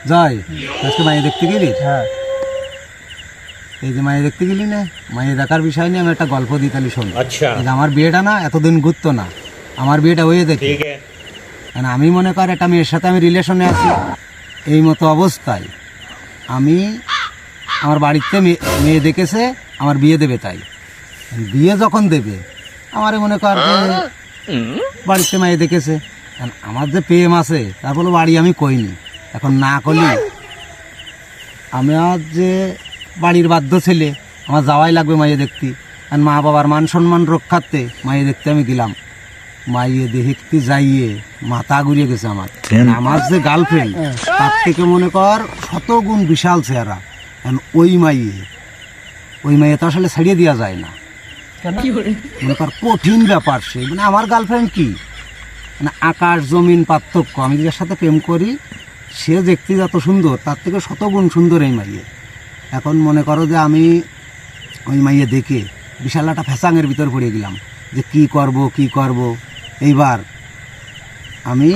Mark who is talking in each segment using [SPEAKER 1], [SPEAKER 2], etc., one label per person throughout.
[SPEAKER 1] জয়, আজকে মাইয়ে দেখতে গেলি?
[SPEAKER 2] হ্যাঁ।
[SPEAKER 1] এই যে মাইয়ে দেখতে গেলি না, মাইয়ে দেখার বিষয় নিয়ে আমি একটা গল্প দিই, তাহলে শোন।
[SPEAKER 3] আচ্ছা।
[SPEAKER 1] এই যে আমার বিয়েটা না এতদিন ঘুরতো না, আমার বিয়েটা হয়ে দেখি। কারণ আমি মনে কর একটা মেয়ের সাথে আমি রিলেশনে আছি, এই মতো অবস্থায় আমি আমার বাড়িতে মেয়ে দেখেছে, আমার বিয়ে দেবে। তাই বিয়ে যখন দেবে আমারে মনে কর যে বাড়িতে মেয়ে দেখেছে, কারণ আমার যে প্রেম আছে তারপরে বাড়ি আমি কইনি। এখন না করলি আমার যে বাড়ির বাধ্য ছেলে, আমার যাওয়াই লাগবে মাইয়ে দেখতে। আর মা বাবার মান সম্মান রক্ষার্থে মাইয়ে দেখতে আমি গেলাম। মাইয়ে দেখতে যাইয়ে মাথা ঘুরিয়ে গেছে আমার। আমার যে গার্লফ্রেন্ড তার থেকে মনে কর 100 গুণ বিশাল চেহারা। ওই মাইয়ে তো আসলে ছাড়িয়ে দেওয়া যায় না, মনে কর কঠিন ব্যাপার। সে মানে আমার গার্লফ্রেন্ড কি মানে আকাশ জমিন পার্থক্য। আমি যার সাথে প্রেম করি সে দেখতে যত সুন্দর তার থেকে 100 গুণ সুন্দর এই মাইয়ে। এখন মনে করো যে আমি ওই মাইয়ে দেখে বিশাল একটা ফ্যাসাঙের ভিতর পড়ে গেলাম যে কি করব। এইবার আমি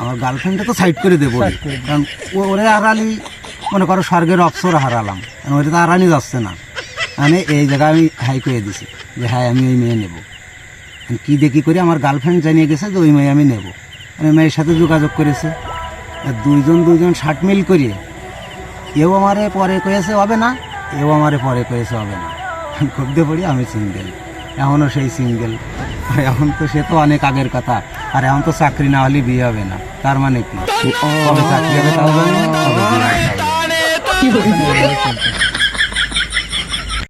[SPEAKER 1] আমার গার্লফ্রেন্ডকে তো সাইড করে দেবো, কারণ ওরে হারালি মনে করো স্বর্গের অপসর হারালাম, কারণ ওটা তো হারানি যাচ্ছে না। মানে এই জায়গায় আমি হাই করে দিছি যে হ্যাঁ আমি ওই মেয়ে নেব। কি দেখি করি আমার গার্লফ্রেন্ড জানিয়ে গেছে যে ওই মেয়ে আমি নেব। মানে মেয়ের সাথে যোগাযোগ করেছে, দুইজন 60 মিল করিয়ে এও আমারে পরে কয়েছে হবে না, এও আমারে পরে কয়েছে হবে না। খুবতে পড়ি আমি সিঙ্গেল, এখনও সেই সিঙ্গেল। আর এখন তো সে তো অনেক আগের কথা। আর এখন তো চাকরি না হলে বিয়ে হবে না, তার মানে কি কবে চাকরি হবে তাও জানি না, কবে বিয়ে হবে তাও জানি না।